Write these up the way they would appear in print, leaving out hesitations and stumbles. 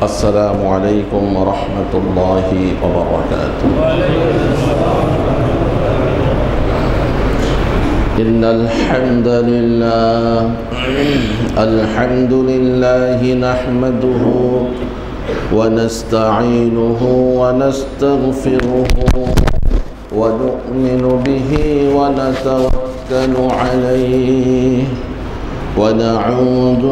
السلام عليكم ورحمة الله وبركاته. إن الحمد لله نحمده ونستعينه ونستغفره ونؤمن به ونتوكل عليه ونعوذ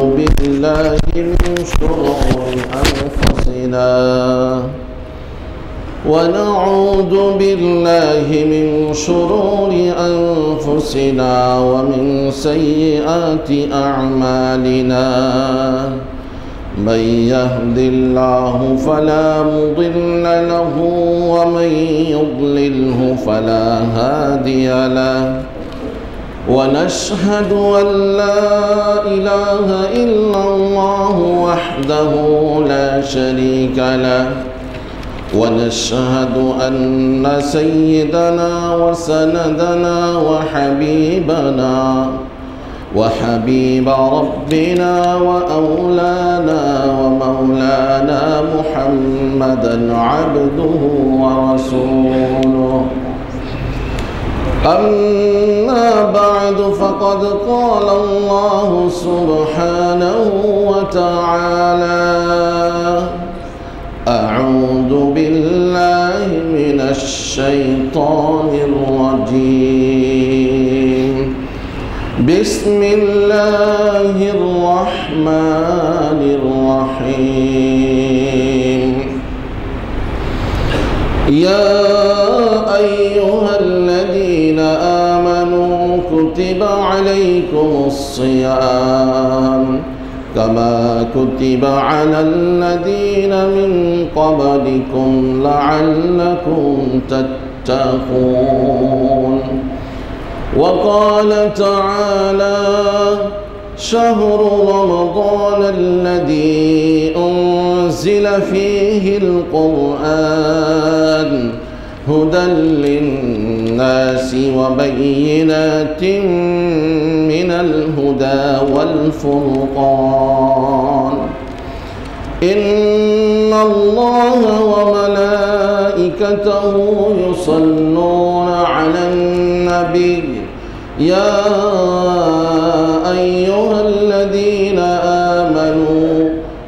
بالله من شرور أنفسنا ومن سيئات أعمالنا. من يهد الله فلا مضل له ومن يضلله فلا هادي له. ونشهد أن لا إله إلا الله وحده لا شريك له. ونشهد أن سيدنا وسندنا وحبيب ربنا وأولانا ومولانا محمدا عبده ورسوله. أما بعد فقد قال الله سبحانه وتعالى: أعوذ بالله من الشيطان الرجيم. بسم الله الرحمن الرحيم. يا أيها الذين آمنوا كتب عليكم الصيام كما كتب على الذين من قبلكم لعلكم تتقون. وقال تعالى: شهر رمضان الذي أنزل فيه القرآن هدى للناس وبينات من الهدى والفرقان. إن الله وملائكته يصلون على النبي يا أيها الذين آمنوا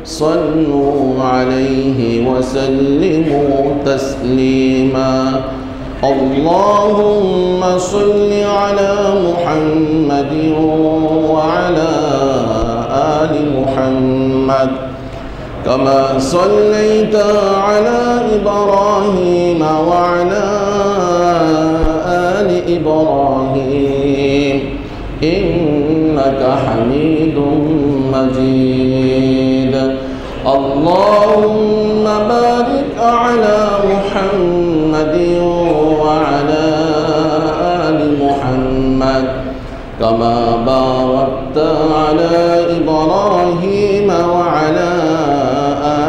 صلوا عليه وسلموا تسليما. اللهم صل على محمد وعلى آل محمد كما صليت على إبراهيم وعلى آل إبراهيم إنك حميد مجيد. اللهم بارك على محمد وعلى آل محمد كما باركت على إبراهيم وعلى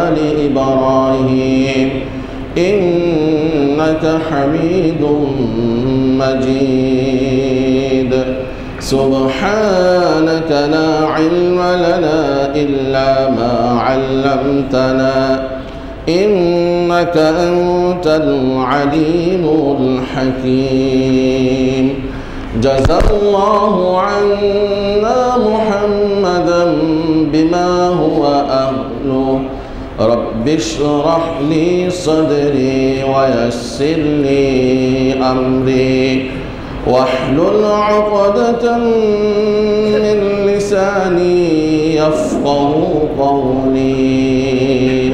آل إبراهيم إنك حميد مجيد. سبحانك لا علم لنا إلا ما علمتنا إنك أنت العليم الحكيم. جزا الله عنا محمدا بما هو أهله. رب اشرح لي صدري ويسر لي أمري واحلل عقدة من لساني يفقه قولي.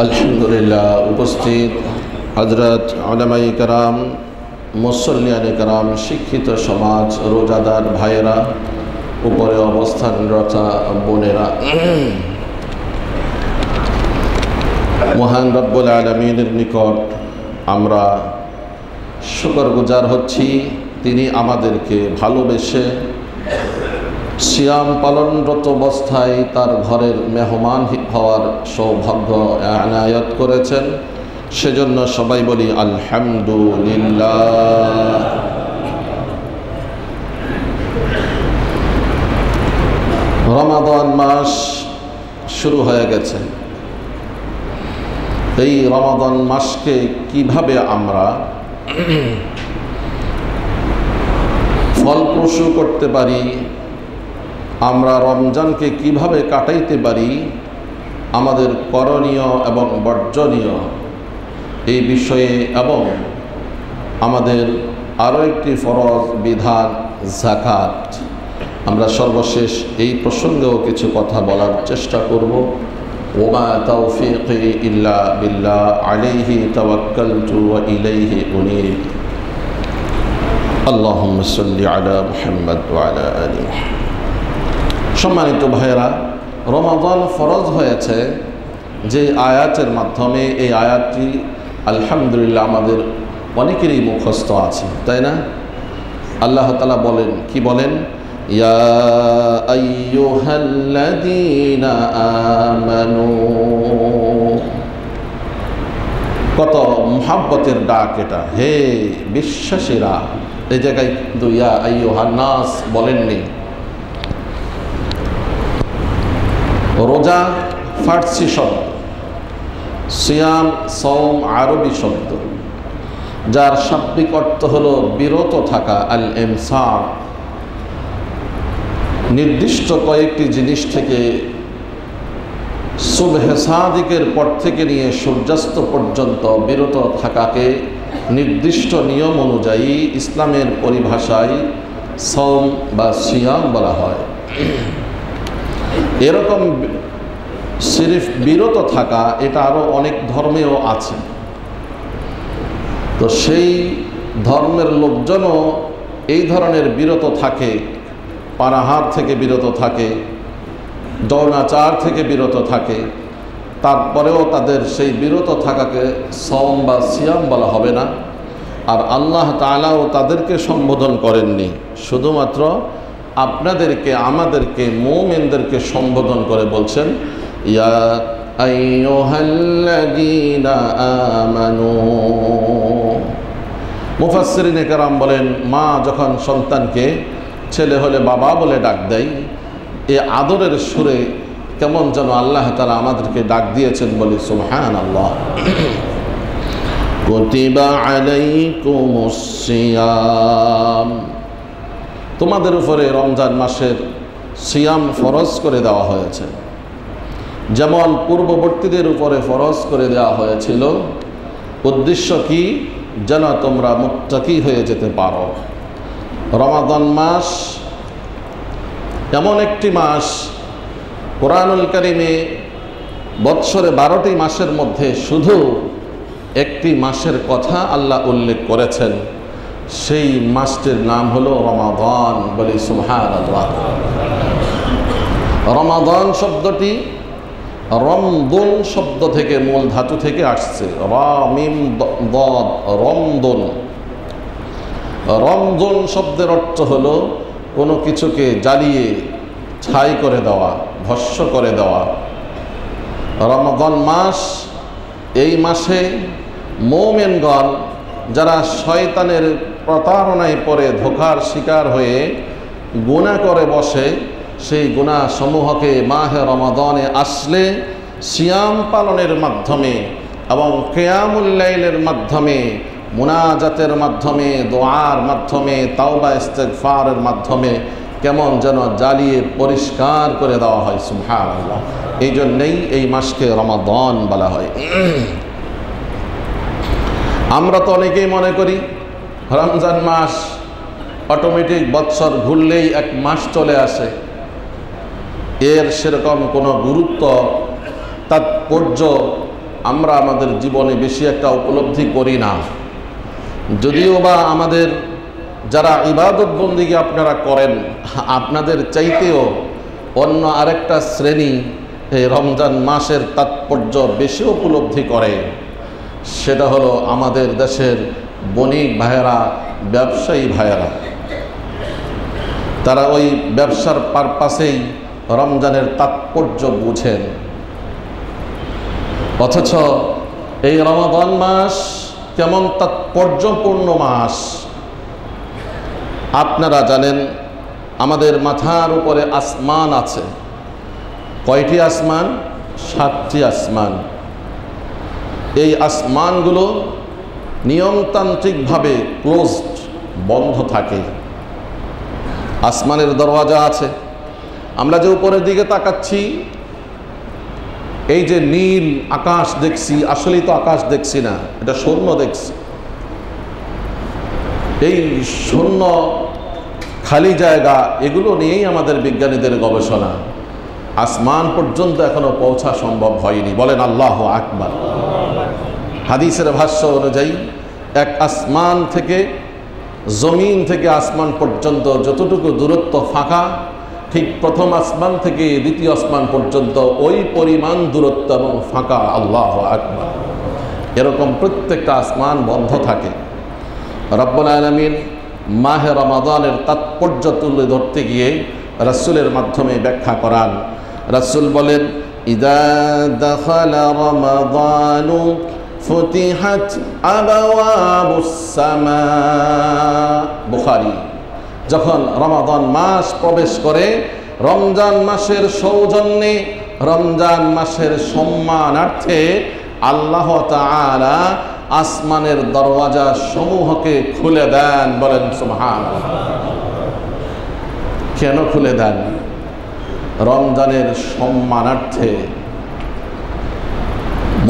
আলহামদুলিল্লাহ। উপস্থিত হযরত উলামায়ে কেরাম, মুসল্লিয়ানে কেরাম, শিক্ষিত সমাজ, রোজাদার ভাইয়েরা, উপরে অবস্থানরত বোনেরা, মহান রব্বুল আলামিনের নিকট আমরা শুকরগুজার হচ্ছি। তিনি আমাদেরকে ভালোবেসে সিয়াম পালনরত অবস্থায় তার ঘরের মেহমান হওয়ার সৌভাগ্য এনায়েত করেছেন। সেজন্য সবাই বলি আলহামদুলিল্লাহ। রমাদান মাস শুরু হয়ে গেছে। এই রমাদান মাসকে কিভাবে আমরা ফলপ্রসূ করতে পারি, আমরা রমজানকে কিভাবে কাটাইতে পারি, আমাদের করণীয় এবং বর্জনীয় এই বিষয়ে, এবং আমাদের আরও একটি ফরজ বিধান যাকাত, আমরা সর্বশেষ এই প্রসঙ্গেও কিছু কথা বলার চেষ্টা করব। ওমা তাওফীকি ইল্লা বিল্লাহ আলাইহি তাওয়াক্কালতু ওয়া ইলাইহি উনীব। আল্লাহুম্মা সাল্লি আলা মুহাম্মাদ ওয়া আলা আলি মুহাম্মাদ। সম্মানিত ভাইয়েরা, রমাদান ফরজ হয়েছে যে আয়াতের মাধ্যমে, এই আয়াতটি আলহামদুলিল্লাহ আমাদের অনেকেরই মুখস্থ আছে, তাই না? আল্লাহ তাআলা বলেন, কি বলেন? ইয়া আইয়ুহাল্লাযীনা আমানু। কত মুহাব্বতের ডাক এটা, হে বিশ্বাসীরা। এই জায়গায় কিন্তু ইয়া আইয়ুহান নাস বলেননি। রোজা ফার্সি শব্দ, সিয়াম সওম আরবি শব্দ, যার শাব্দিক অর্থ হলো বিরত থাকা, আল ইমসাক। নির্দিষ্ট কয়েকটি জিনিস থেকে সুবহে সাদিকের পর থেকে নিয়ে সূর্যাস্ত পর্যন্ত বিরত থাকাকে নির্দিষ্ট নিয়ম অনুযায়ী ইসলামের পরিভাষায় সওম বা সিয়াম বলা হয়। এরকম সিরিফ বিরত থাকা, এটা আরও অনেক ধর্মেও আছে। তো সেই ধর্মের লোকজনও এই ধরনের বিরত থাকে, পানাহার থেকে বিরত থাকে, যৌনাচার থেকে বিরত থাকে, তারপরেও তাদের সেই বিরত থাকাকে সওম বা সিয়াম বলা হবে না। আর আল্লাহ তাআলাও তাদেরকে সম্বোধন করেননি, শুধুমাত্র আপনাদেরকে, আমাদেরকে, মুমিনদেরকে সম্বোধন করে বলছেন, ইয়া আইয়ুহাল্লাযীনা আমানু। মুফাসসিরিনে কেরাম বলেন, মা যখন সন্তানকে ছেলে হলে বাবা বলে ডাক দেয়, এ আদরের সুরে কেমন যেন আল্লাহ তাআলা আমাদেরকে ডাক দিয়েছেন, বলি সুবহানাল্লাহ। কুতিবা আলাইকুমুস সিয়াম, তোমাদের উপরে রমজান মাসের সিয়াম ফরজ করে দেওয়া হয়েছে, যেমন পূর্ববর্তীদের উপরে ফরজ করে দেওয়া হয়েছিল। উদ্দেশ্য কি? যেন তোমরা মুত্তাকি হয়ে যেতে পারো। রমাদান মাস এমন একটি মাস, কোরআনুল কারীমে বৎসরে 12টি মাসের মধ্যে শুধু একটি মাসের কথা আল্লাহ উল্লেখ করেছেন, সেই মাসটির নাম হলো রমাদান, বলি সুবহানাল্লাহ। রমাদান শব্দটি রমদুন শব্দ থেকে, মূল ধাতু থেকে আসছে, রা মিম দাদ, রমদুন। রমদুন শব্দের অর্থ হলো কোনো কিছুকে জ্বালিয়ে ছাই করে দেওয়া, ভস্ম করে দেওয়া। রমাদান মাস, এই মাসে মুমিনগণ যারা শয়তানের প্রতারণায় পড়ে ধোঁকার শিকার হয়ে গুনাহ করে বসে, সেই গুনাহ সমূহকে মাহে রমাদানে আসলে সিয়াম পালনের মাধ্যমে এবং কিয়ামুল লাইলের মাধ্যমে, মুনাজাতের মাধ্যমে, দোয়ার মাধ্যমে, তাওবা ইস্তিগফারের মাধ্যমে কেমন যেন জ্বালিয়ে পরিষ্কার করে দেওয়া হয়। সুবহানাল্লাহ। এই জন্যেই এই মাসকে রমাদান বলা হয়। আমরা তো অনেকেই মনে করি রমজান মাস অটোমেটিক বৎসর ঘুরলেই এক মাস চলে আসে, এর সেরকম কোনো গুরুত্ব, তাৎপর্য আমরা আমাদের জীবনে বেশি একটা উপলব্ধি করি না। যদিও বা আমাদের যারা ইবাদত বন্দেগী আপনারা করেন, আপনাদের চাইতেও অন্য আরেকটা শ্রেণী এই রমজান মাসের তাৎপর্য বেশি উপলব্ধি করে। সেটা হলো আমাদের দেশের বণিক ভাইয়েরা, ব্যবসায়ী ভাইয়েরা। তারা ওই ব্যবসার পারপাসেই রমজানের তাৎপর্য বুঝেন। অথচ এই রমাদান মাস কেমন তাৎপর্যপূর্ণ মাস আপনারা জানেন। আমাদের মাথার উপরে আসমান আছে, কয়টি আসমান? 7টি আসমান। এই আসমানগুলো নিয়মতান্ত্রিকভাবে ক্লোজড, বন্ধ থাকে। আসমানের দরওয়াজা আছে। আমরা যে উপরের দিকে তাকাচ্ছি, এই যে নীল আকাশ দেখছি, আসলেই তো আকাশ দেখছি না, এটা শূন্য দেখছি। এই শূন্য খালি জায়গা, এগুলো নিয়েই আমাদের বিজ্ঞানীদের গবেষণা। আসমান পর্যন্ত এখনো পৌঁছা সম্ভব হয়নি। বলেন আল্লাহু আকবার। হাদিসের ভাষ্য অনুযায়ী এক আসমান থেকে, জমিন থেকে আসমান পর্যন্ত যতটুকু দূরত্ব ফাঁকা, ঠিক প্রথম আসমান থেকে দ্বিতীয় আসমান পর্যন্ত ওই পরিমাণ দূরত্ব এবং ফাঁকা। আল্লাহু আকবার। এরকম প্রত্যেকটা আসমান বন্ধ থাকে। রব্বুল আলামিন মাহে রমাদানের তাৎপর্য তুলে ধরতে গিয়ে রাসূলের মাধ্যমে ব্যাখ্যা করান। রাসূল বলেন, ইদা দাখালা রমাদানু ফুতিহাত আবওয়াবুস সামা। বুখারী। যখন রমাদান মাস প্রবেশ করে, রমজান মাসের সৌজন্যে, রমজান মাসের সম্মানার্থে আল্লাহ তাআলা আসমানের দরওয়াজা সমূহকে খুলে দেন। বলেন সুবহানাল্লাহ। কেন খুলে দেন? রমজানের সম্মানার্থে।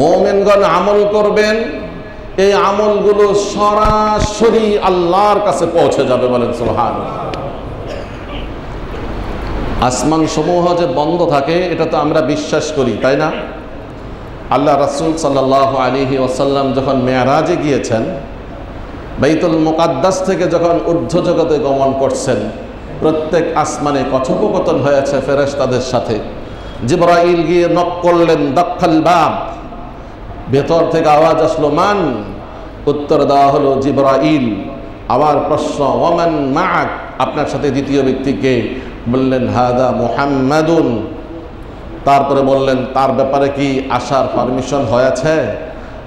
মুমিনগণ আমল করবেন, এই আমলগুলো সরাসরি আল্লাহর কাছে পৌঁছে যাবে। বলেন সুবহানাল্লাহ। আসমান সমূহ যে বন্ধ থাকে, এটা তো আমরা বিশ্বাস করি, তাই না? আল্লাহ রাসূল সাল্লাল্লাহু আলাইহি ওয়াসাল্লাম যখন মেরাজে গিয়েছেন, বাইতুল মুকাদ্দাস থেকে যখন ঊর্ধ্ব জগতে গমন করছেন, প্রত্যেক আসমানে কথোপকথন হয়েছে ফেরেশতাদের সাথে। জিবরাইল গিয়ে নক করলেন, দাখাল বাব। ভেতর থেকে আওয়াজ আসলো, মান? উত্তর দেওয়া হলো, জিবরাইল। আবার প্রশ্ন, ওয়ামান মাআক? আপনার সাথে দ্বিতীয় ব্যক্তিকে? বললেন, হাদা মুহাম্মাদুন। তারপরে বললেন, তার ব্যাপারে কি আসার পারমিশন হয়েছে?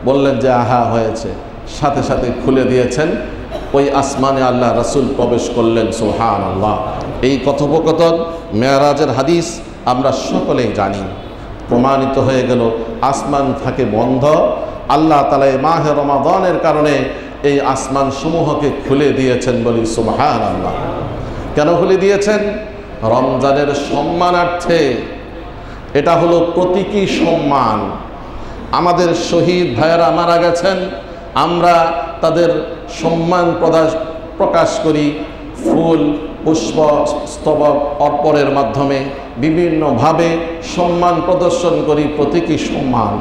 বললেন যে আহা, হয়েছে। সাথে সাথে খুলে দিয়েছেন, ওই আসমানে আল্লাহ রাসূল প্রবেশ করলেন। সুবহানাল্লাহ। এই কথোপকথন মেরাজের হাদিস আমরা সকলেই জানি। প্রমাণিত হয়ে গেল আসমান থাকে বন্ধ। আল্লাহ তাআলা এই মাহে রমাদানের কারণে এই আসমান সমূহকে খুলে দিয়েছেন। বলি সুবহানাল্লাহ। কেন খুলে দিয়েছেন? রমজানের সম্মানার্থে। এটা হলো প্রতীকী সম্মান। আমাদের শহীদ ভাইয়েরা মারা গেছেন, আমরা তাদের সম্মান প্রকাশ করি ফুল, পুষ্প, স্তবক অর্পণের মাধ্যমে, বিভিন্নভাবে সম্মান প্রদর্শন করি, প্রতীকী সম্মান।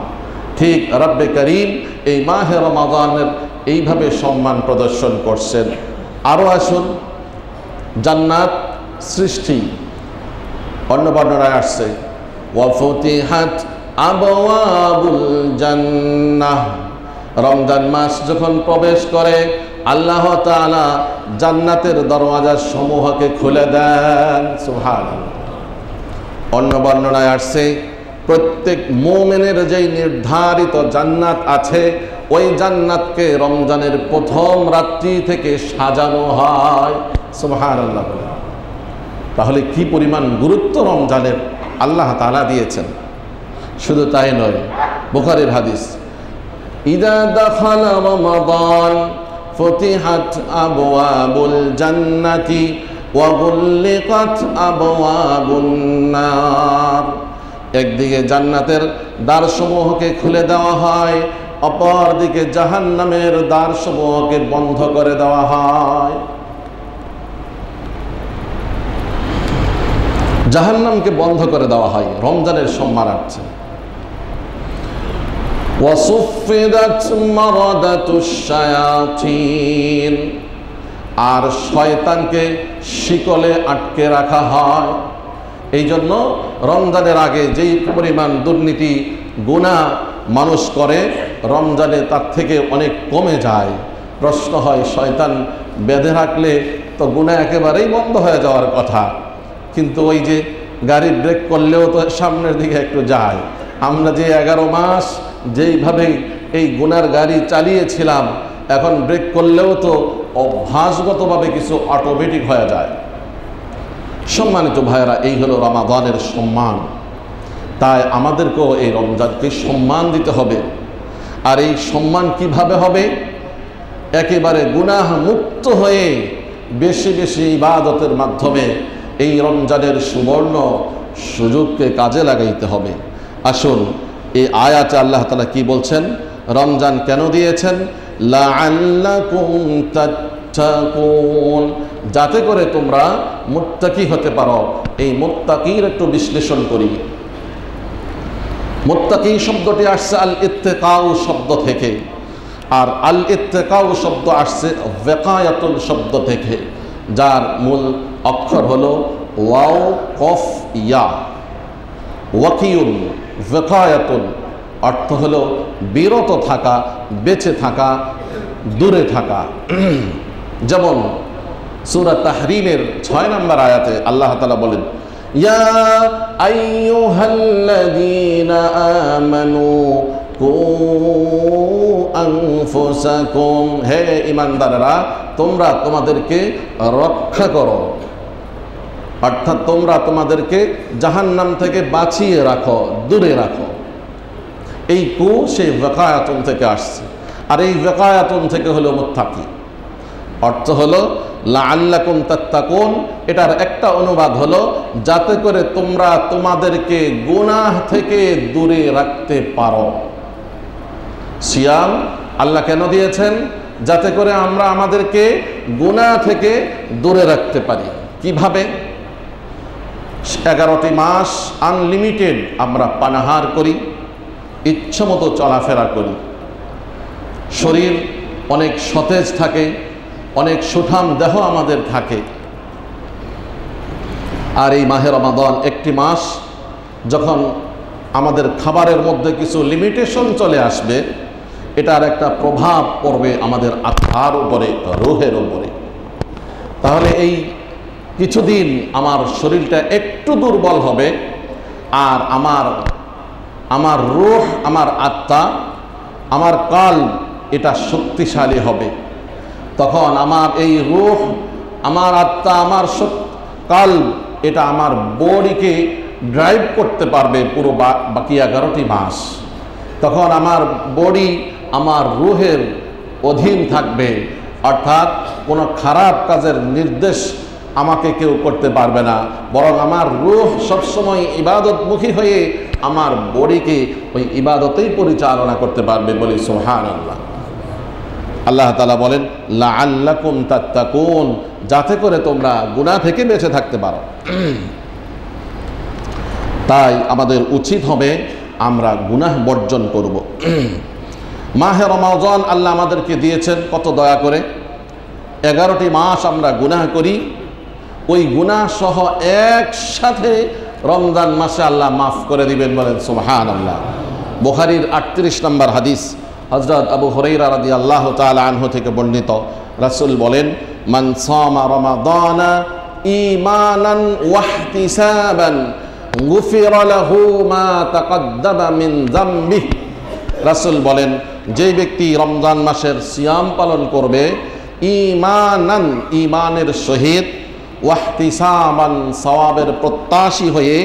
ঠিক রব্বে করিম এই মাহে রমাদানের এইভাবে সম্মান প্রদর্শন করছেন। আরও আসুন, জান্নাত সৃষ্টি। অন্য বর্ণনায় আসছে, ওয়াফুতিহাত আবওয়াবুল জান্নাহ। রমজান মাস যখন প্রবেশ করে, আল্লাহ তাআলা জান্নাতের দরওয়াজা সমূহকে খুলে দেন। সুবহানাল্লাহ। অন্য বর্ণনায় আসছে, প্রত্যেক মুমিনের যেই নির্ধারিত জান্নাত আছে, ওই জান্নাতকে রমজানের প্রথম রাত্রি থেকে সাজানো হয়। সুবহানাল্লাহ। তাহলে কি পরিমাণ গুরুত্ব রমজানের আল্লাহ তাআলা দিয়েছেন। শুধু তাই নয়, বুখারীর হাদিস, ইদা দাখালা রমাদান ফুতিহাত আবওয়াবুল জান্নাতি ওয়া গুল্লিকাত আবওয়াবুন নার। একদিকে জান্নাতের দ্বারসমূহকে খুলে দেওয়া হয়, অপরদিকে জাহান্নামের দ্বারসমূহকে বন্ধ করে দেওয়া হয়। জাহান্নামকে বন্ধ করে দেওয়া হয় রমজানের সম্মানার্থে। ওয়াসুফিদাত মারাদাতুশ শায়াতিন। আর শয়তানকে শিকলে আটকে রাখা হয়। এই জন্য রমজানের আগে যেই পরিমাণ দুর্নীতি, গুনাহ মানুষ করে, রমজানে তার থেকে অনেক কমে যায়। প্রশ্ন হয়, শয়তান বেঁধে রাখলে তো গুনাহ একেবারেই বন্ধ হয়ে যাওয়ার কথা, কিন্তু ওই যে গাড়ি ব্রেক করলেও তো সামনের দিকে একটু যায়। আমরা যে 11 মাস যেইভাবে এই গুনার গাড়ি চালিয়েছিলাম, এখন ব্রেক করলেও তো অভ্যাসগতভাবে কিছু অটোমেটিক হয়ে যায়। সম্মানিত ভাইয়েরা, এই হলো রমাদানের সম্মান। তাই আমাদেরকেও এই রমজানকে সম্মান দিতে হবে। আর এই সম্মান কিভাবে হবে? একেবারে গুনাহ মুক্ত হয়ে বেশি বেশি ইবাদতের মাধ্যমে এই রমজানের সুবর্ণ সুযোগকে কাজে লাগাইতে হবে। আসুন এই আয়াতে আল্লাহ তাআলা কি বলছেন, রমজান কেন দিয়েছেন? লাআল্লাকুম তাত্তাকুন, যাতে করে তোমরা মুত্তাকি হতে পারো। এই মুত্তাকির একটু বিশ্লেষণ করি। মুত্তাকি শব্দটি আসছে আল ইত্তেকাউ শব্দ থেকে, আর আল ইত্তেকাউ শব্দ আসছে ওয়াকায়াতুল শব্দ থেকে, যার মূল অক্ষর হলো ওয়াও কফ ইয়া। ওয়াকিউন ওয়াকায়াতুন অর্থ হলো বিরত থাকা, বেঁচে থাকা, দূরে থাকা। যেমন সূরা তাহরিমের 6 নম্বর আয়াতে আল্লাহ তাআলা বলেন, ইয়া আইয়ুহাল্লাযীনা আমানু কু আনফুসাকুম, হে ঈমানদাররা তোমরা তোমাদেরকে রক্ষা করো, অর্থাৎ তোমরা তোমাদেরকে জাহান্নাম থেকে বাঁচিয়ে রাখো, দূরে রাখো। এই কু সেই ওয়াকায়াতুন থেকে আসছে, আর এই ওয়াকায়াতুন থেকে হলো মুত্তাকি। অর্থ হলো লাআল্লাকুম তাত্তাকুন, এটার একটা অনুবাদ হলো যাতে করে তোমরা তোমাদেরকে গুনাহ থেকে দূরে রাখতে পারো। সিয়াম আল্লাহ কেন দিয়েছেন? যাতে করে আমরা আমাদেরকে গুনাহ থেকে দূরে রাখতে পারি। কিভাবে? 11টি মাস আনলিমিটেড আমরা পানাহার করি, ইচ্ছামতো চলাফেরা করি, শরীর অনেক সতেজ থাকে, অনেক সুঠাম দেহ আমাদের থাকে। আর এই মাহে রমাদান একটি মাস, যখন আমাদের খাবারের মধ্যে কিছু লিমিটেশন চলে আসবে, এটার একটা প্রভাব পড়বে আমাদের আত্মার উপরে, রুহের উপরে। তাহলে এই কিছুদিন আমার শরীরটা একটু দুর্বল হবে, আর আমার রুহ, আমার আত্মা, আমার কাল্ব এটা শক্তিশালী হবে। তখন আমার এই রুহ, আমার আত্মা, আমার কাল্ব এটা আমার বডিকে ড্রাইভ করতে পারবে পুরো বাকি 11টি মাস। তখন আমার বডি আমার রুহের অধীন থাকবে, অর্থাৎ কোনো খারাপ কাজের নির্দেশ আমাকে কেউ করতে পারবে না, বরং আমার রুহ সবসময় ইবাদতমুখী হয়ে আমার বডিকে ওই ইবাদতেই পরিচালনা করতে পারবে। বলি সুবহানাল্লাহ। আল্লাহ তাআলা বলেন লাআল্লাকুম তাত্তাকুন, যাতে করে তোমরা গুনাহ থেকে বেঁচে থাকতে পারো। তাই আমাদের উচিত হবে আমরা গুনাহ বর্জন করব। মাহে রমাদান আল্লাহ আমাদেরকে দিয়েছেন কত দয়া করে। 11টি মাস আমরা গুনাহ করি, ওই গুনাহ সহ একসাথে রমজান মাসে আল্লাহ মাফ করে দিবেন। বলেন সুবহানাল্লাহ। বুখারীর 38 নম্বর হাদিস, হযরত আবু হুরায়রা রাদিয়াল্লাহু তাআলা আনহু থেকে বর্ণিত, রাসূল বলেন, মান সামা রমাদানা ঈমানান ওয়া ইহতিসাবান গুফিরা লাহু মা তাকদ্দামা মিন যামবিহি। রাসূল বলেন, যে ব্যক্তি রমজান মাসের সিয়াম পালন করবে ঈমানান, ঈমানের সহিত, ওয়া ইহতিসাবান, সওয়াবের প্রত্যাশী হয়ে,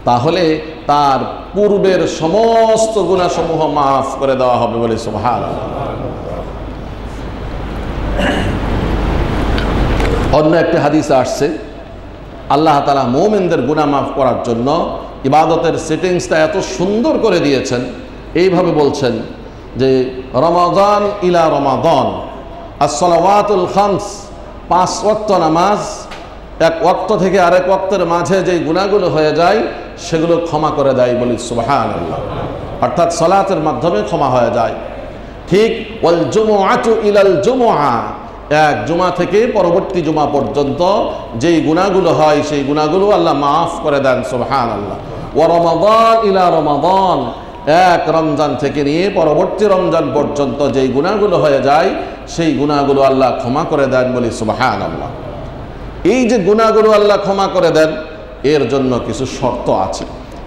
তাহলে তার পূর্বের সমস্ত গুনাহসমূহ মাফ করে দেওয়া হবে। বলে সুবহানাল্লাহ। অন্য একটি হাদিসে আসছে আল্লাহ তাআলা মুমিনদের গুনাহ মাফ করার জন্য ইবাদতের সেটিংসটা এত সুন্দর করে দিয়েছেন। এইভাবে বলছেন যে রমাদান ইলা রমাদান as-salawatul khams, 5 ওয়াক্ত নামাজ, এক ওয়াক্ত থেকে আরেক ওয়াক্তের মাঝে যে গুনাহগুলো হয়ে যায় সেগুলো ক্ষমা করে দেয়। বলি সুবহানাল্লাহ। অর্থাৎ সালাতের মাধ্যমে ক্ষমা হয়ে যায়। ঠিক ওয়াল জুমআতু ইলাল জুমআ, এক জুমা থেকে পরবর্তী জুমা পর্যন্ত যেই গুনাহগুলো হয় সেই গুনাহগুলো আল্লাহ মাফ করে দেন। সুবহানাল্লাহ। ওয়া রমাদান ইলা রমাদান, এক রমজান থেকে নিয়ে পরবর্তী রমজান পর্যন্ত যেই গুনাহগুলো হয়ে যায় সেই গুনাহগুলো আল্লাহ ক্ষমা করে দেন। বলি সুবহানাল্লাহ। এই যে গুনাহগুলো আল্লাহ ক্ষমা করে দেন, এর জন্য কিছু শর্ত আছে।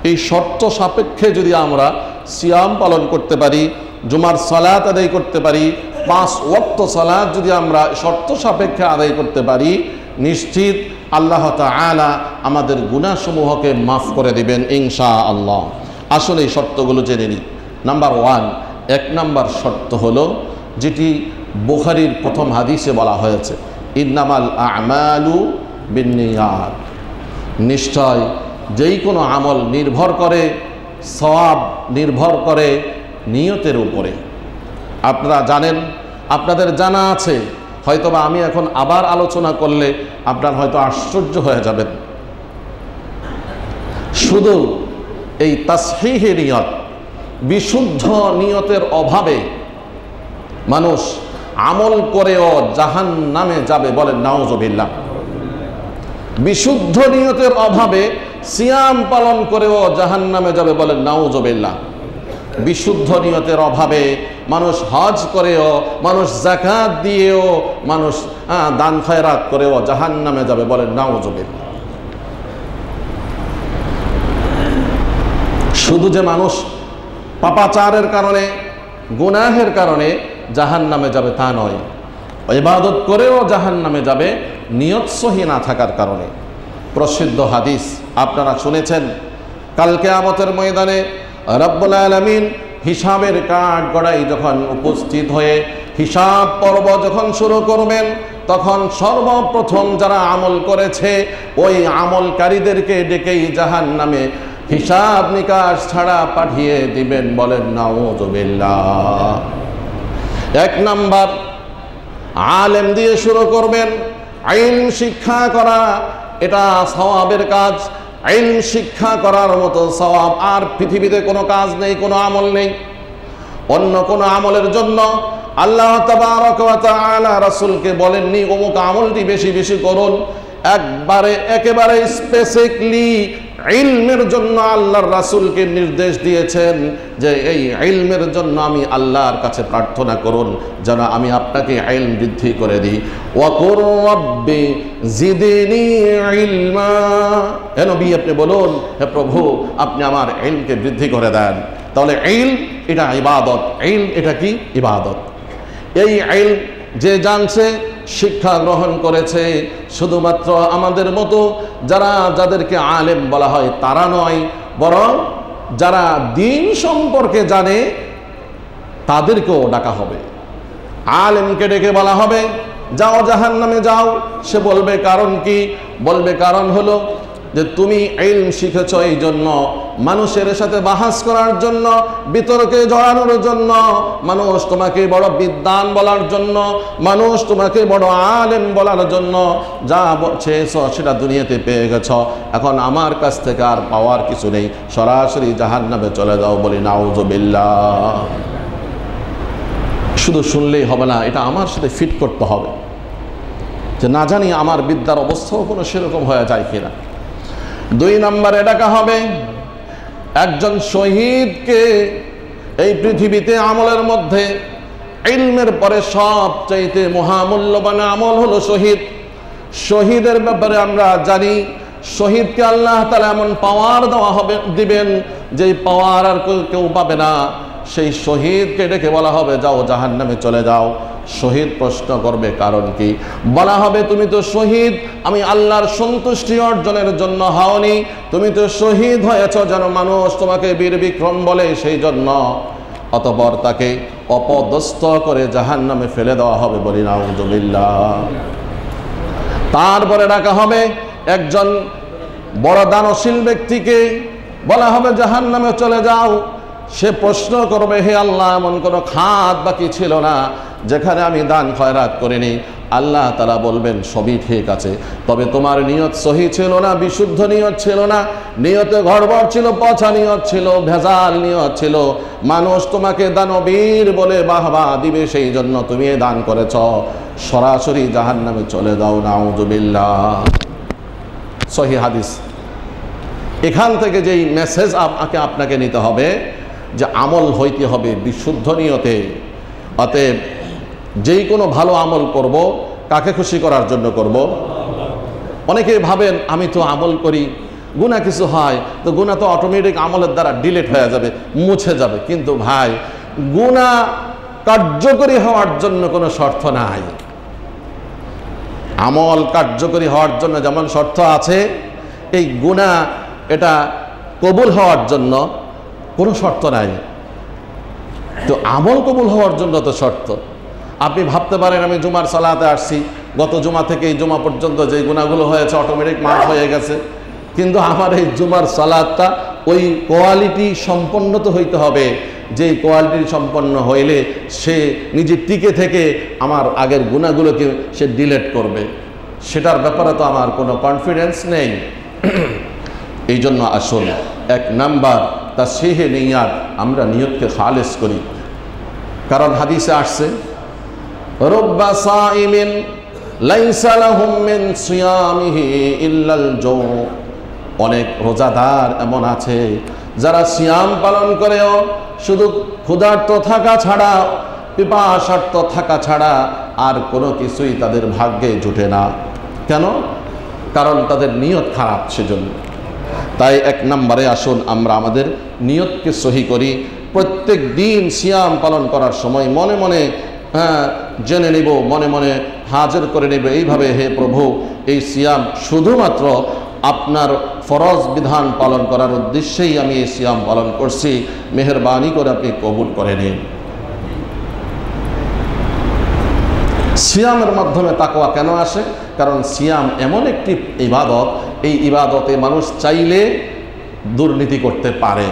এই শর্ত সাপেক্ষে যদি আমরা সিয়াম পালন করতে পারি, জুমার সালাত আদায় করতে পারি, 5 ওয়াক্ত সালাত যদি আমরা শর্ত সাপেক্ষে আদায় করতে পারি, নিশ্চিত আল্লাহ তাআলা আমাদের গুনাহসমূহকে মাফ করে দিবেন ইনশাআল্লাহ। আসলে এই শর্তগুলো জেনে নিই। নাম্বার 1, 1 নাম্বার শর্ত হলো যেটি বুখারীর প্রথম হাদিসে বলা হয়েছে, ইন্নামাল আ'মালু বিন্নিয়াত। নিশ্চয় যেই কোনো আমল নির্ভর করে, সওয়াব নির্ভর করে নিয়তের উপরে। আপনারা জানেন, আপনাদের জানা আছে, হয়তোবা আমি এখন আবার আলোচনা করলে আপনার হয়তো আশ্চর্য হয়ে যাবেন। শুধু এই তাসহিহে নিয়ত, বিশুদ্ধ নিয়তের অভাবে মানুষ আমল করেও জাহান্নামে যাবে, বলেন নাউজুবিল্লাহ। বিশুদ্ধ নিয়তের অভাবে সিয়াম পালন করেও জাহান্নামে যাবে, বলেন নাউজুবিল্লাহ। বিশুদ্ধ নিয়তের অভাবে মানুষ হজ করেও, মানুষ যাকাত দিয়েও, মানুষ দান খয়রাত করেও জাহান্নামে যাবে, বলেন নাউজুবিল্লাহ। শুধু যে মানুষ পাপাচারের কারণে, গুনাহের কারণে জাহান্নামে যাবে তা নয়, ইবাদত করেও জাহান্নামে যাবে নিয়ত সহি না থাকার কারণে। প্রসিদ্ধ হাদিস আপনারা শুনেছেন, কাল কিয়ামতের ময়দানে রব্বুল আলামিন হিসাবের কাঠগড়ায় যখন উপস্থিত হয়ে হিসাব পর্ব যখন শুরু করবেন, তখন সর্বপ্রথম যারা আমল করেছে ওই আমলকারীদেরকে ডেকেই জাহান্নামে হিসাব নিকাশ ছাড়া পাঠিয়ে দিবেন, বলেন নাউজুবিল্লাহ। 1 নাম্বার, আলেম দিয়ে শুরু করবেন। ইলম শিক্ষা করা এটা সওয়াবের কাজ। ইলম শিক্ষা করার মতো সওয়াব আর পৃথিবীতে কোনো কাজ নেই, কোনো আমল নেই। অন্য কোনো আমলের জন্য আল্লাহ তাবারক ওয়া তাআলা রাসূলকে বলেননি অমুক আমলটি বেশি বেশি করুন। একেবারে স্পেসিফিকলি ইলমের জন্য আল্লাহর রাসূলকে নির্দেশ দিয়েছেন যে এই ইলমের জন্য আমি আল্লাহর কাছে প্রার্থনা করুন যেন আমি আপনাকে ইলম বৃদ্ধি করে দিই। ওয়া কুর রাব্বি জিদনি ইলমা, হে নবী আপনি বলুন, হে প্রভু আপনি আমার ইলমকে বৃদ্ধি করে দেন। তাহলে ইলম এটা ইবাদত, ইলম এটা কি? ইবাদত। এই ইলম যে জানছে, শিক্ষা গ্রহণ করেছে, শুধুমাত্র আমাদের মতো যাদেরকে আলেম বলা হয় তারা নয়, বরং যারা দ্বীন সম্পর্কে জানে তাদেরকেও ডাকা হবে। আলেমকে ডেকে বলা হবে যাও জাহান্নামে যাও। সে বলবে কারণ কি? বলবে কারণ হলো যে তুমি ইলম শিখেছ এই জন্য, মানুষের সাথে বাহাস করার জন্য, বিতর্কে জড়ানোর জন্য, মানুষ তোমাকে বড় বিদ্বান বলার জন্য, মানুষ তোমাকে বড় আলেম বলার জন্য যা চেয়েছ সেটা দুনিয়াতে পেয়ে গেছ। এখন আমার কাছ থেকে আর পাওয়ার কিছু নেই, সরাসরি জাহান্নামে চলে যাও, বলি নাউজুবিল্লাহ। শুধু শুনলেই হবে না, এটা আমার সাথে ফিট করতে হবে, যে না জানি আমার বিদ্যার অবস্থাও কোনো সেরকম হয়ে যায় কিনা। 2 নম্বরে ডাকা হবে একজন শহীদকে। এই পৃথিবীতে আমলের মধ্যে ইলমের পরে সবচাইতে মহামূল্যবান আমল হলো শহীদ। শহীদের ব্যাপারে আমরা জানি, শহীদকে আল্লাহ তাআলা এমন পাওয়ার দিবেন যে পাওয়ার আর কেউ পাবে না। সেই শহীদকে ডেকে বলা হবে যাও জাহান্নামে চলে যাও। শহীদ প্রশ্ন করবে কারণ কি? বলা হবে তুমি তো শহীদ আমি আল্লাহর সন্তুষ্টি অর্জনের জন্য হওনি, তুমি তো শহীদ হয়েছ যেন মানুষ তোমাকে বীর বিক্রম বলে, সেই জন্য। অতঃপর তাকে অপদস্থ করে জাহান্নামে ফেলে দেওয়া হবে, বলি নাউজুবিল্লাহ। তারপরে ডাকা হবে একজন বড় দানশীল ব্যক্তিকে, বলা হবে জাহান্নামে চলে যাও। সে প্রশ্ন করবে হে আল্লাহ এমন কোনো খাত বাকি ছিল না যেখানে আমি দান খয়রাত করিনি। আল্লাহ তাআলা বলবেন সবই ঠিক আছে, তবে তোমার নিয়ত সহি ছিল না, বিশুদ্ধ নিয়ত ছিল না, নিয়তে গড়বড় ছিল, পচা নিয়ত ছিল, ভেজাল নিয়ত ছিল। মানুষ তোমাকে দানবীর বলে বাহবা দিবে, সেই জন্য তুমি দান করেছ, সরাসরি জাহান্নামে চলে যাও, নাউজুবিল্লাহ। সহিহ হাদিস। এখান থেকে যেই মেসেজ আপনাকে নিতে হবে যে আমল হইতে হবে বিশুদ্ধ নিয়তে। অতএব যেই কোনো ভালো আমল করব কাকে খুশি করার জন্য করব? অনেকে ভাবেন আমি তো আমল করি, গুনাহ কিছু হয় তো গুনাহ তো অটোমেটিক আমলের দ্বারা ডিলিট হয়ে যাবে, মুছে যাবে। কিন্তু ভাই, গুনাহ কার্যকরী হওয়ার জন্য কোনো শর্ত নাই। আমল কার্যকরী হওয়ার জন্য যেমন শর্ত আছে, এই গুনাহ এটা কবুল হওয়ার জন্য কোনো শর্ত নাই। তো আমল কবুল হওয়ার জন্য তো শর্ত। আপনি ভাবতে পারেন আমি জুমার সালাতে আসছি, গত জুমা থেকে এই জুমা পর্যন্ত যে গুনাহগুলো হয়েছে অটোমেটিক মাফ হয়ে গেছে, কিন্তু আমার এই জুমার সালাতটা ওই কোয়ালিটি সম্পন্ন তো হইতে হবে, যে কোয়ালিটি সম্পন্ন হইলে সে নিজে টিকে থেকে আমার আগের গুনাহগুলোকে সে ডিলিট করবে, সেটার ব্যাপারে তো আমার কোনো কনফিডেন্স নেই। এই জন্য আসুন এক নাম্বার তাসহিহে নিয়াত, আমরা নিয়তকে খালেস করি। কারণ হাদিসে আসছে রব্বা সাইমিন লাইসা লাহুম মিন সিয়ামিহি ইল্লাল জৌ, অনেক রোজাদার এমন আছে যারা সিয়াম পালন করেও শুধু ক্ষুধার্ত থাকা ছাড়া, পিপাসার্ত থাকা ছাড়া আর কোনো কিছুই তাদের ভাগ্যে জুটে না। কেন? কারণ তাদের নিয়ত খারাপ, সেজন্য। তাই এক নম্বরে আসুন আমরা আমাদের নিয়তকে সহি করি। প্রত্যেক দিন সিয়াম পালন করার সময় মনে মনে জেনে নেব, মনে মনে হাজির করে নেব এইভাবে, হে প্রভু, এই সিয়াম শুধুমাত্র আপনার ফরজ বিধান পালন করার উদ্দেশ্যেই আমি এই সিয়াম পালন করছি, মেহেরবানি করে আপনি কবুল করে নিন। সিয়ামের মাধ্যমে তাকওয়া কেন আসে? কারণ সিয়াম এমন একটি ইবাদত, এই ইবাদতে মানুষ চাইলে দুর্নীতি করতে পারে,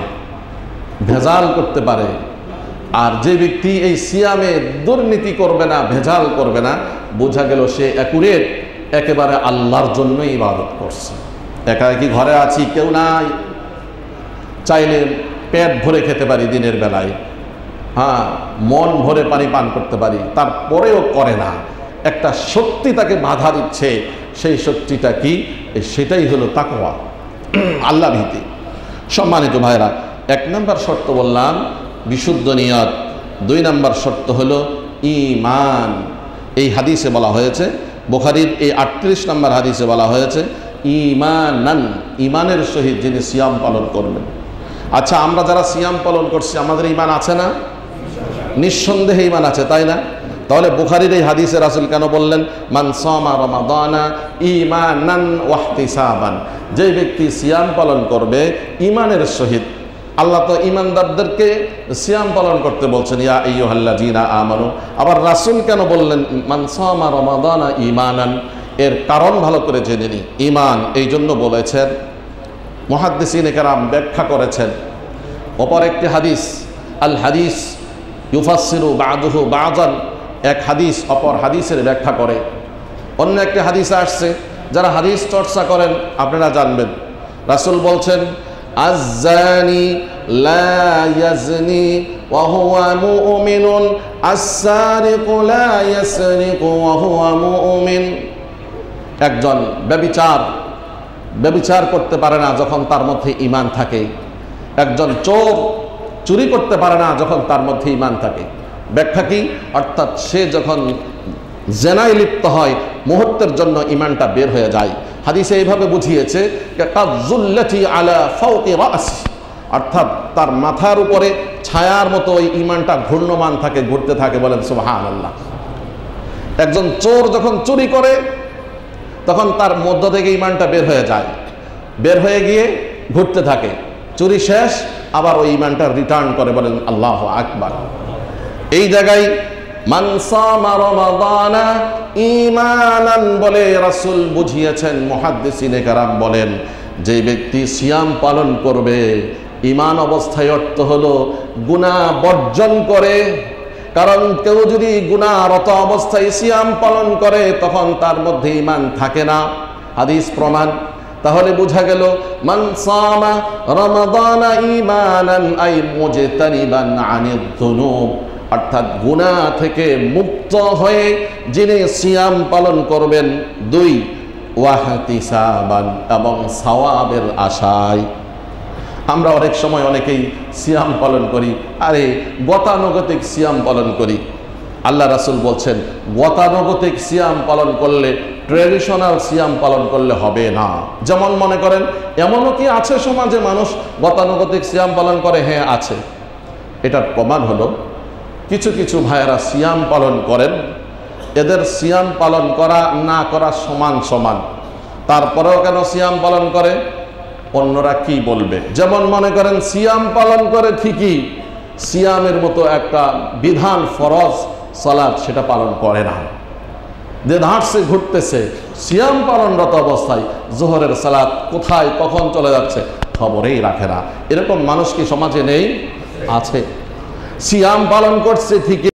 ভেজাল করতে পারে। আর যে ব্যক্তি এই সিয়ামে দুর্নীতি করবে না, ভেজাল করবে না, বোঝা গেল সে অ্যাকুরেট, একেবারে আল্লাহর জন্যই ইবাদত করছে। একা একই ঘরে আছি, কেউ নাই, চাইলে পেট ভরে খেতে পারি দিনের বেলায়, মন ভরে পানি পান করতে পারি, তারপরেও করে না। একটা শক্তি তাকে বাধা দিচ্ছে, সেই শক্তিটা কি? সেটাই হলো তাকওয়া, আল্লাহ ভীতি। সম্মানিত ভাইরা, এক নম্বর শর্ত বললাম বিশুদ্ধ নিয়ত, দুই নম্বর শর্ত হলো ঈমান। এই হাদিসে বলা হয়েছে, বুখারীর এই 38 নম্বর হাদিসে বলা হয়েছে ঈমানান, ঈমানের সহিত যিনি সিয়াম পালন করবেন। আচ্ছা, আমরা যারা সিয়াম পালন করছি আমাদের ঈমান আছে না? নিঃসন্দেহে ঈমান আছে, তাই না? তাহলে বুখারীর এই হাদিসে রাসূল কেন বললেন মান সামা রমাদানা ঈমানান ওয়া ইহতিসাবান, যে ব্যক্তি সিয়াম পালন করবে ঈমানের সহিত। আল্লাহ তো ঈমানদারদেরকে সিয়াম পালন করতে বলছেন, ইয়া আইয়ুহাল্লাযীনা আমানু। আবার রাসূল কেন বললেন মান সামা রমাদানা ঈমানান? এর কারণ ভালো করে জেনে নিই। ঈমান এই জন্য বলেছেন, মুহাদ্দিসিনে কেরাম ব্যাখ্যা করেছেন। অপর একটি হাদিস, আল হাদিস ইউফাসসিরু বা'দুহু বা'দান, এক হাদিস অপর হাদিসের ব্যাখ্যা করে। অন্য একটি হাদিসে আসছে, যারা হাদিস চর্চা করেন আপনারা জানবেন, রাসূল বলছেন আয-যানি লা ইয়াজনি ওয়া হুয়া মুমিনুন, আস-সারিকু লা ইয়াসরিকু ওয়া হুয়া মুমিন। একজন ব্যভিচার করতে পারে না যখন তার মধ্যে ঈমান থাকে। একজন চোর চুরি করতে পারে না যখন তার মধ্যে ঈমান থাকে। ব্যাখ্যা কি? অর্থাৎ সে যখন জেনায় লিপ্ত হয় মুহূর্তের জন্য ঈমানটা বের হয়ে যায়। হাদিসে এইভাবে বুঝিয়েছে কাযুল্লাতি আলা ফাওকি রাসি, অর্থাৎ তার মাথার উপরে ছায়ার মতো ওই ঈমানটা ঘূর্ণমান থাকে, ঘুরতে থাকে। বলেন সুবহানাল্লাহ। একজন চোর যখন চুরি করে তখন তার মধ্য থেকে ঈমানটা বের হয়ে যায়, বের হয়ে গিয়ে ঘুরতে থাকে, চুরি শেষ আবার ওই ঈমানটা রিটার্ন করে। বলেন আল্লাহু আকবার। এই জায়গায় মান সামা রমাদানা ঈমানান বলে রাসূল বুঝিয়েছেন, মুহাদ্দিসিনে কেরাম বলেন যে ব্যক্তি সিয়াম পালন করবে ঈমান অবস্থায়, অর্থ হলো গুনাহ বর্জন করে। কারণ কেউ যদি গুনাহরত অবস্থায় সিয়াম পালন করে তখন তার মধ্যে ঈমান থাকে না, হাদিস প্রমাণ। তাহলে বোঝা গেল মান সামা রমাদানা ঈমানান আই মুজতানিবান আনিদ যুনুব, অর্থাৎ গুনাহ থেকে মুক্ত হয়ে যিনি সিয়াম পালন করবেন। দুই, ওয়া ইহতিসাবান, এবং সওয়াবের আশায়। আমরা অনেক সময় অনেকেই সিয়াম পালন করি, আরে গতানুগতিক সিয়াম পালন করি। আল্লাহ রাসূল বলছেন গতানুগতিক সিয়াম পালন করলে, ট্রেডিশনাল সিয়াম পালন করলে হবে না। যেমন মনে করেন, এমনও কি আছে সমাজে মানুষ গতানুগতিক সিয়াম পালন করে? হ্যাঁ আছে। এটার প্রমাণ হলো কিছু কিছু ভাইয়েরা সিয়াম পালন করেন এদের সিয়াম পালন করা না করা সমান সমান, তারপরেও কেন সিয়াম পালন করে? অন্যরা কি বলবে? যেমন মনে করেন সিয়াম পালন করে ঠিকই, সিয়ামের মতো একটা বিধান ফরজ সালাত সেটা পালন করে না, দেধারসে ঘুরতেছে, সিয়াম পালনরত অবস্থায় জোহরের সালাত কোথায় কখন চলে যাচ্ছে খবরেই রাখে না। এরকম মানুষ কি সমাজে নেই? আছে। সিয়াম পালন করছে ঠিকই,